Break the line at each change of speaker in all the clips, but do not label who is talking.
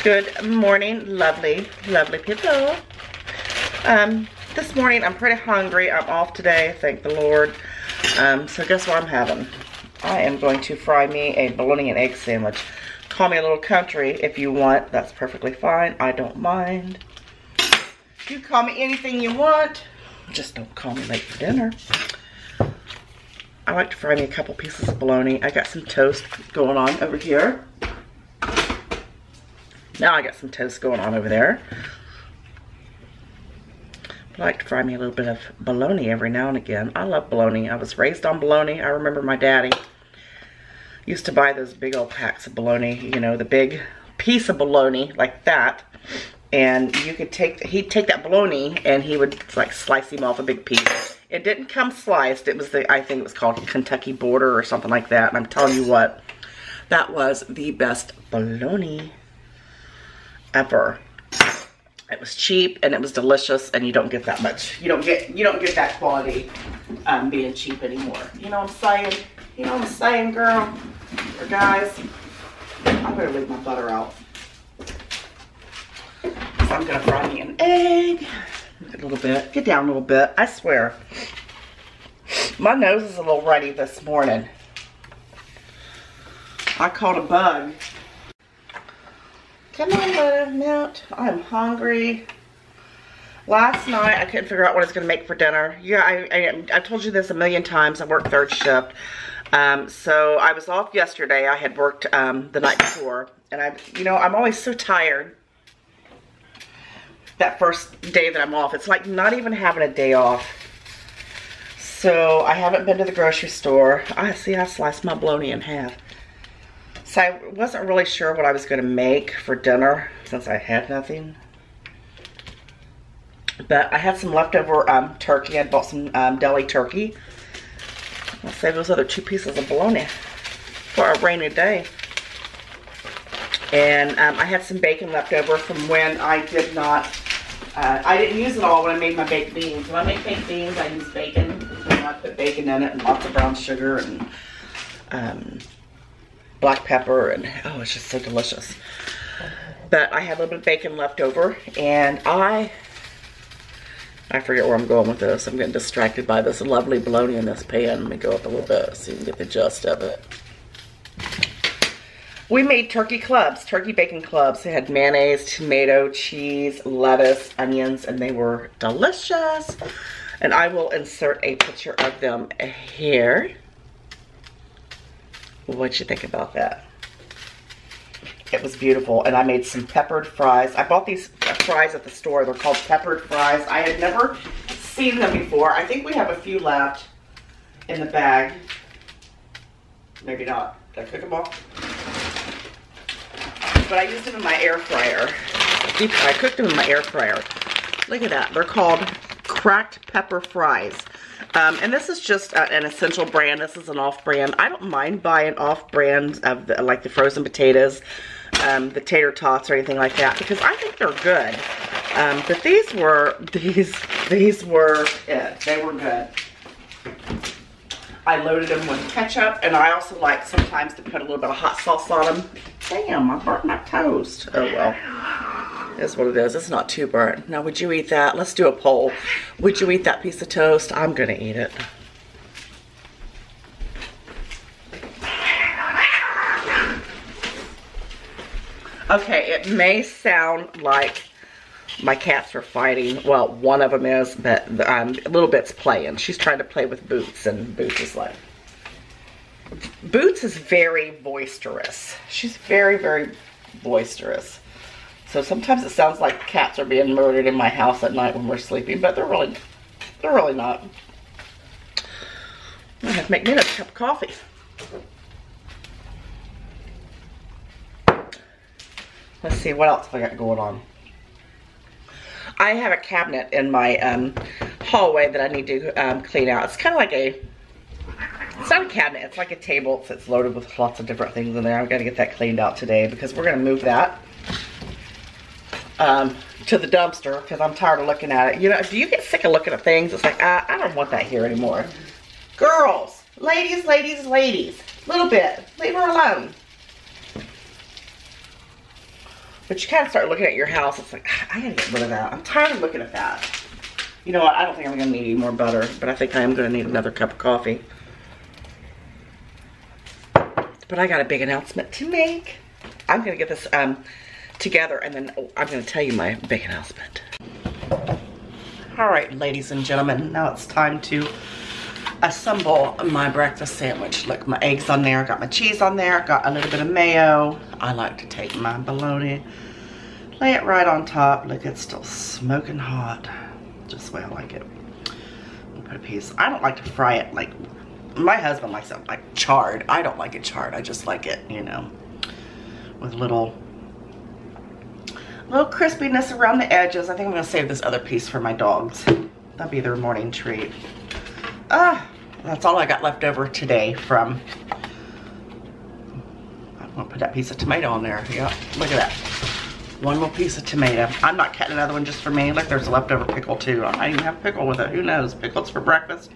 Good morning, lovely, lovely people. This morning I'm pretty hungry. I'm off today, thank the Lord. So guess what I'm having? I am going to fry me a bologna and egg sandwich. Call me a little country if you want. That's perfectly fine. I don't mind. You call me anything you want. Just don't call me late for dinner. I like to fry me a couple pieces of bologna. I got some toast going on over here. Now I got some toast going on over there. I like to fry me a little bit of bologna every now and again. I love bologna. I was raised on bologna. I remember my daddy used to buy those big old packs of bologna, you know, the big piece of bologna like that. And you could he'd take that bologna and he would like slice him off a big piece. It didn't come sliced. It was I think it was called Kentucky Border or something like that. And I'm telling you what, that was the best bologna ever. It was cheap and it was delicious, and you don't get that much. You don't get that quality being cheap anymore. You know what I'm saying? You know what I'm saying, girl or guys? I'm gonna leave my butter out. So I'm gonna fry me an egg. A little bit. Get down a little bit. I swear. My nose is a little runny this morning. I caught a bug. Come on, buttermilk. I'm hungry. Last night, I couldn't figure out what I was going to make for dinner. Yeah, I told you this a million times. I work third shift. So I was off yesterday. I had worked the night before. And I'm always so tired that first day that I'm off. It's like not even having a day off. So I haven't been to the grocery store. I sliced my bologna in half. So I wasn't really sure what I was going to make for dinner since I had nothing. But I had some leftover turkey. I bought some deli turkey. I'll save those other 2 pieces of bologna for a rainy day. And I had some bacon left over from when I did not, I didn't use it all when I made my baked beans. When I make baked beans, I use bacon. I put bacon in it and lots of brown sugar and black pepper, and oh, it's just so delicious. But I had a little bit of bacon left over, and I forget where I'm going with this. I'm getting distracted by this lovely bologna in this pan. Let me go up a little bit so you can get the gist of it. We made turkey clubs, turkey bacon clubs. They had mayonnaise, tomato, cheese, lettuce, onions, and they were delicious. And I will insert a picture of them here. What'd you think about that? It was beautiful, and I made some peppered fries. I bought these fries at the store. They're called peppered fries. I had never seen them before. I think we have a few left in the bag. Maybe not. Did I cook them all? But I used them in my air fryer. I cooked them in my air fryer. Look at that. They're called cracked pepper fries. And this is just an essential brand. This is an off-brand. I don't mind buying off-brand of like the frozen potatoes, the tater tots or anything like that, because I think they're good. But these were it. They were good. I loaded them with ketchup, and I also like sometimes to put a little bit of hot sauce on them. Damn, I burnt my toast. Oh well. Is what it is. It's not too burnt. Now, would you eat that? Let's do a poll. Would you eat that piece of toast? I'm gonna eat it. Okay, it may sound like my cats are fighting. Well, one of them is, but Little Bit's playing. She's trying to play with Boots, and Boots is like... Boots is very boisterous. She's very, very boisterous. So sometimes it sounds like cats are being murdered in my house at night when we're sleeping, but they're really not. I have to make me another cup of coffee. Let's see, what else have I got going on? I have a cabinet in my hallway that I need to clean out. It's kind of like it's not a cabinet, it's like a table. It's loaded with lots of different things in there. I've got to get that cleaned out today because we're going to move that to the dumpster because I'm tired of looking at it. You know, do you get sick of looking at things? It's like, I don't want that here anymore. Girls, ladies, Little Bit, leave her alone. But you kind of start looking at your house. It's like, I gotta get rid of that. I'm tired of looking at that. You know what? I don't think I'm gonna need any more butter, but I think I am gonna need another cup of coffee. But I got a big announcement to make. I'm gonna get this together, and then I'm gonna tell you my big announcement. All right, ladies and gentlemen, now it's time to assemble my breakfast sandwich. Look, my eggs on there, got my cheese on there, got a little bit of mayo. I like to take my bologna, lay it right on top. Look, it's still smoking hot. Just the way I like it. I'll put a piece. I don't like to fry it like, my husband likes it like charred. I don't like it charred. I just like it, you know, with a little crispiness around the edges. I think I'm gonna save this other piece for my dogs. That'll be their morning treat. That's all I got left over today from, I'm gonna put that piece of tomato on there. Yep, look at that. One little piece of tomato. I'm not cutting another one just for me. Look, there's a leftover pickle too. I might even have pickle with it. Who knows? Pickles for breakfast.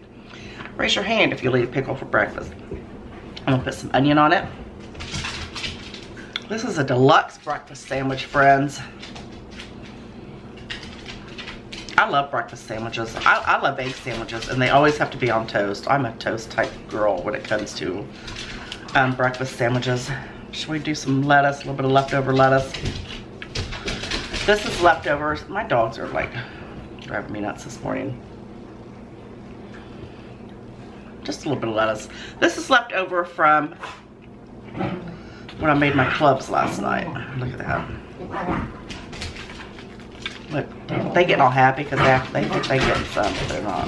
Raise your hand if you'll eat pickle for breakfast. I'm gonna put some onion on it. This is a deluxe breakfast sandwich, friends. I love breakfast sandwiches. I love egg sandwiches, and they always have to be on toast. I'm a toast type girl when it comes to breakfast sandwiches. Should we do some lettuce, a little bit of leftover lettuce? This is leftovers. My dogs are like driving me nuts this morning. Just a little bit of lettuce. This is leftover from when I made my clubs last night. Look at that. Look, they getting all happy because they think they get some, but they're not.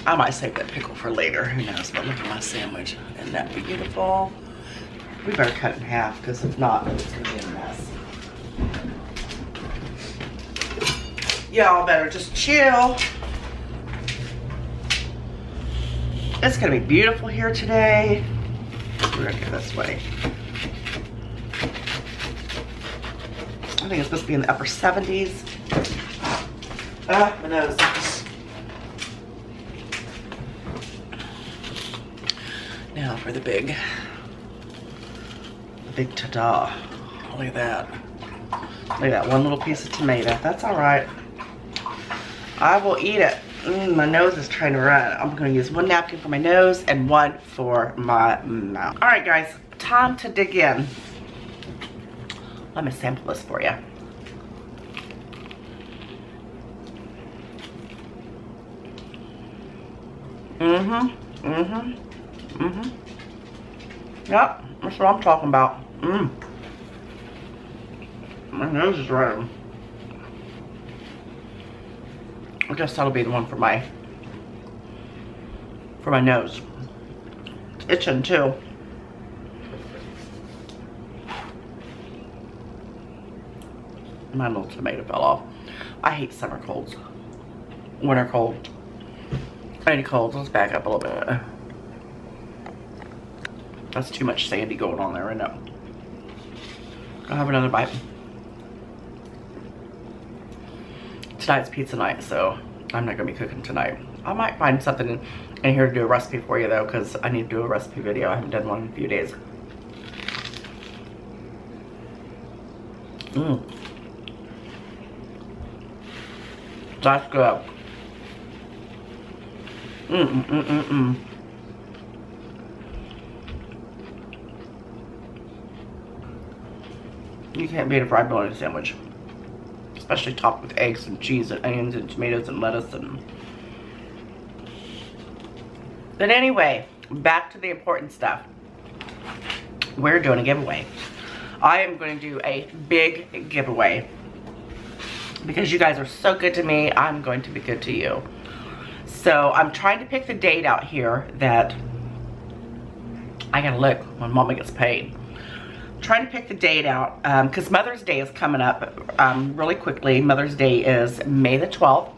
I might save that pickle for later. Who knows? But look at my sandwich. Isn't that beautiful? We better cut it in half because if not, it's going to be a mess. Y'all better just chill. It's going to be beautiful here today. We're going to go this way. I think it's supposed to be in the upper 70s. My nose. Now for the big ta-da. Look at that. Look at that one little piece of tomato. That's all right. I will eat it. My nose is trying to run. I'm going to use one napkin for my nose and one for my mouth. All right, guys, time to dig in. Let me sample this for you. Yep, that's what I'm talking about. My nose is running. I guess that'll be the one for my nose. It's itching too. My little tomato fell off. I hate summer colds. Winter cold. Any colds. Let's back up a little bit. That's too much sandy going on there right now. I'll have another bite. Tonight's pizza night, so I'm not gonna be cooking tonight. I might find something in here to do a recipe for you though, because I need to do a recipe video. I haven't done one in a few days. That's good. You can't beat a fried bologna sandwich. Especially topped with eggs and cheese and onions and tomatoes and lettuce and... But anyway, back to the important stuff. We're doing a giveaway. I am going to do a big giveaway. Because you guys are so good to me, I'm going to be good to you. So I'm trying to pick the date out here that I gotta look when Mama gets paid. I'm trying to pick the date out because Mother's Day is coming up really quickly. Mother's Day is May the 12th.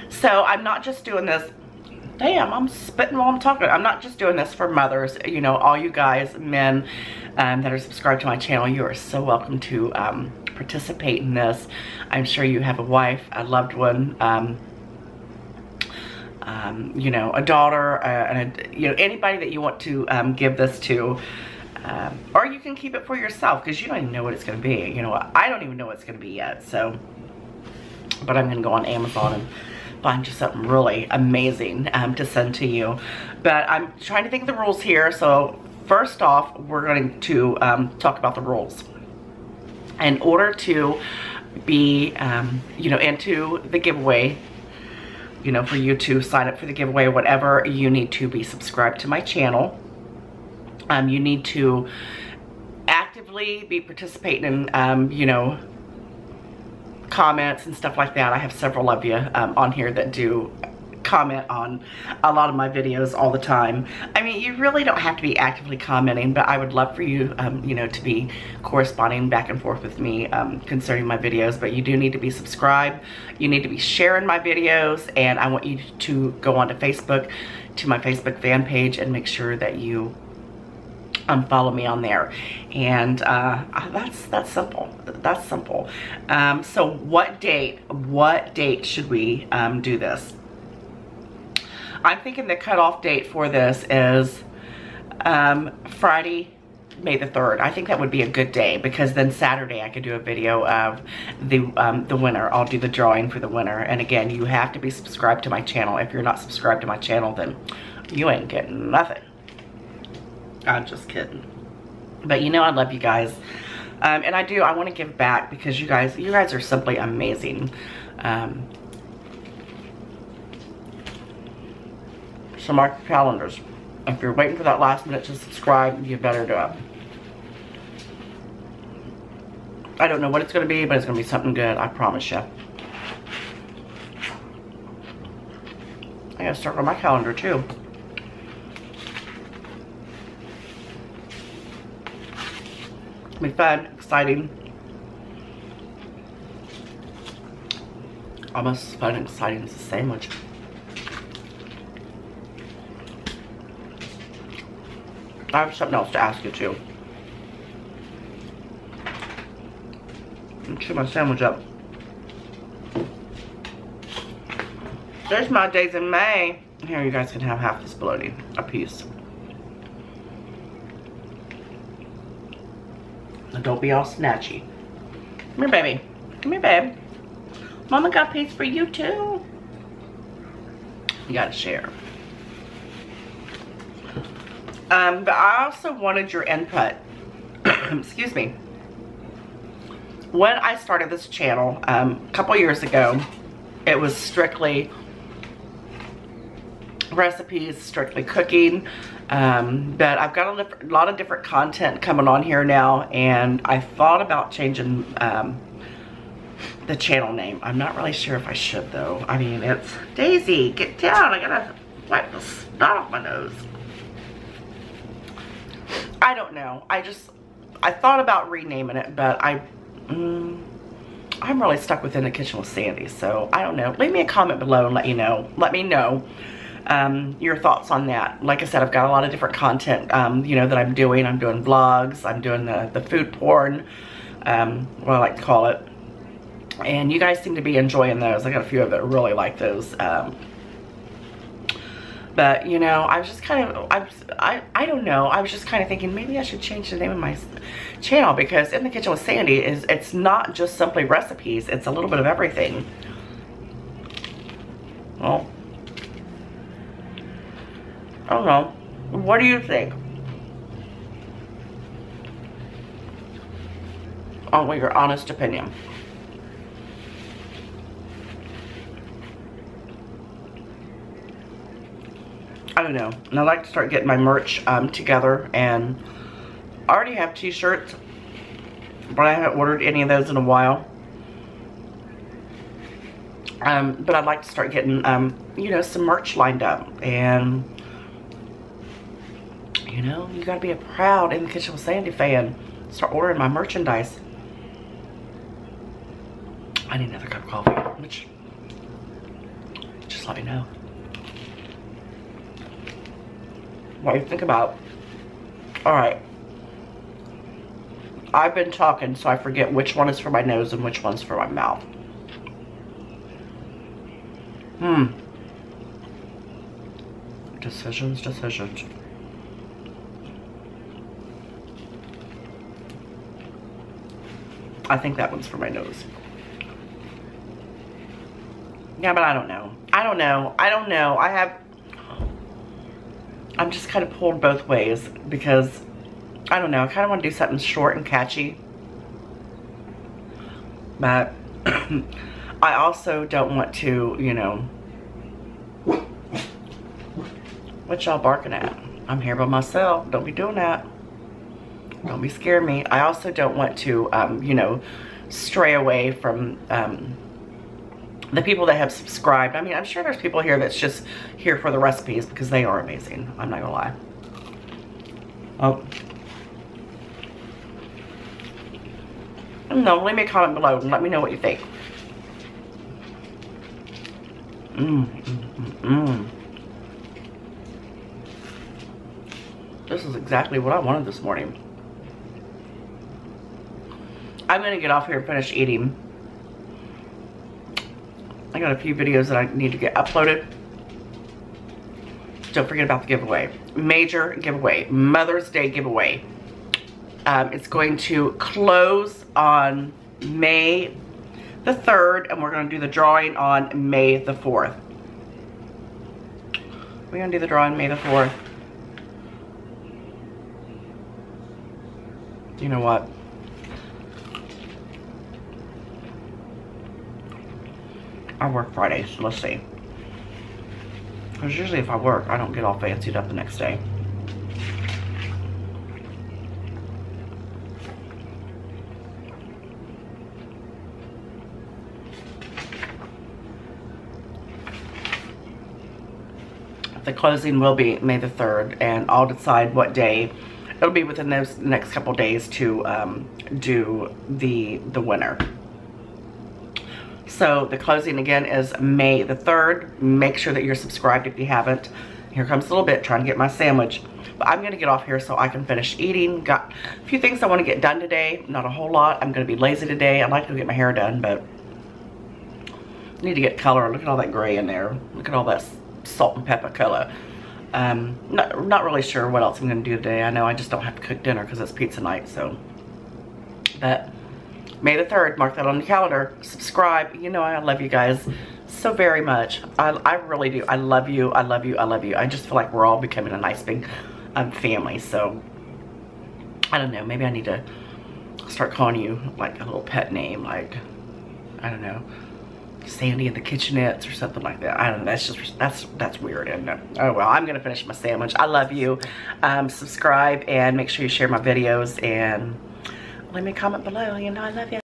So I'm not just doing this. Damn, I'm spitting while I'm talking. I'm not just doing this for mothers. You know, all you guys, men that are subscribed to my channel, you are so welcome to participate in this. I'm sure you have a wife, a loved one, you know, a daughter, and you know, anybody that you want to give this to. Or you can keep it for yourself because you don't even know what it's going to be. You know what? I don't even know what it's going to be yet. So, but I'm going to go on Amazon and find you something really amazing to send to you. But I'm trying to think of the rules here. So first off, we're going to talk about the rules. In order to be, you know, into the giveaway, you know, for you to sign up for the giveaway or whatever, you need to be subscribed to my channel. You need to actively be participating in, you know, comments and stuff like that. I have several of you on here that do comment on a lot of my videos all the time. I mean, you really don't have to be actively commenting, but I would love for you, you know, to be corresponding back and forth with me concerning my videos. But you do need to be subscribed. You need to be sharing my videos, and I want you to go onto Facebook, to my Facebook fan page, and make sure that you follow me on there. And that's simple. That's simple. So what date should we do this? I'm thinking the cutoff date for this is Friday, May the 3rd. I think that would be a good day, because then Saturday I could do a video of the winner. I'll do the drawing for the winner. And again, you have to be subscribed to my channel. If you're not subscribed to my channel, then you ain't getting nothing. I'm just kidding. But you know I love you guys. And I want to give back, because you guys are simply amazing. So mark your calendars. If you're waiting for that last minute to subscribe, you better do it. I don't know what it's going to be, but it's going to be something good, I promise you. I gotta start on my calendar too. It'll be fun, exciting. Almost as fun and exciting as a sandwich. I have something else to ask you too. Chew my sandwich up. There's my days in May. Here, you guys can have half this bologna, a piece. Now don't be all snatchy. Come here, baby. Come here, babe. Mama got a piece for you too. You gotta share. But I also wanted your input. Excuse me. When I started this channel a couple years ago, it was strictly recipes, strictly cooking. But I've got a lot of different content coming on here now, and I thought about changing the channel name. I'm not really sure if I should though. I mean, it's Daisy, get down. I gotta wipe the snot off my nose. I don't know. I thought about renaming it, but I'm really stuck within the kitchen with Sandy, so I don't know. Leave me a comment below and let me know your thoughts on that. Like I said, I've got a lot of different content, you know, that I'm doing. I'm doing vlogs. I'm doing the food porn, what I like to call it. And you guys seem to be enjoying those. I got a few of that really like those. But, you know, I was just kind of, I don't know. I was just kind of thinking maybe I should change the name of my channel, because In the Kitchen with Sandy it's not just simply recipes. It's a little bit of everything. Well, I don't know. What do you think? I want your honest opinion. I don't know. And I'd like to start getting my merch together, and I already have t-shirts, but I haven't ordered any of those in a while. But I'd like to start getting, you know, some merch lined up. And, you know, you gotta be a proud In the Kitchen with Sandy fan. Start ordering my merchandise. I need another cup of coffee, which, just let me know what you think about. Alright. I've been talking, so I forget which one is for my nose and which one's for my mouth. Decisions. I think that one's for my nose. Yeah, but I don't know. I don't know. I don't know. I'm just kind of pulled both ways because, I don't know, I kind of want to do something short and catchy. But I also don't want to, you know, what y'all barking at? I'm here by myself. Don't be doing that. Don't be scaring me. I also don't want to, you know, stray away from the people that have subscribed. I mean, I'm sure there's people here that's just here for the recipes because they are amazing. I'm not gonna lie. Oh. No, leave me a comment below and let me know what you think. This is exactly what I wanted this morning. I'm gonna get off here and finish eating. I got a few videos that I need to get uploaded. Don't forget about the giveaway. Major giveaway. Mother's Day giveaway. It's going to close on May the 3rd, and we're going to do the drawing on May the 4th. We're going to do the drawing May the 4th. You know what? I work Fridays, so let's see. Because usually if I work, I don't get all fancied up the next day. The closing will be May the 3rd, and I'll decide what day. It'll be within those next couple days to do the winner. So the closing again is May the 3rd. Make sure that you're subscribed if you haven't. Here comes a little bit, trying to get my sandwich. But I'm gonna get off here so I can finish eating. Got a few things I wanna get done today, not a whole lot. I'm gonna be lazy today. I'd like to get my hair done, but I need to get color. Look at all that gray in there. Look at all that salt and pepper color. Not really sure what else I'm gonna do today. I know I just don't have to cook dinner because it's pizza night, so. But May the 3rd, mark that on the calendar. Subscribe. You know I love you guys so very much. I really do. I love you. I love you. I love you. I just feel like we're all becoming a nice big family. So I don't know. Maybe I need to start calling you like a little pet name, like, I don't know, Sandy and the Kitchenettes or something like that. I don't know. That's just that's weird, isn't it? Oh well, I'm gonna finish my sandwich. I love you. Subscribe and make sure you share my videos and leave me a comment below. You know I love you.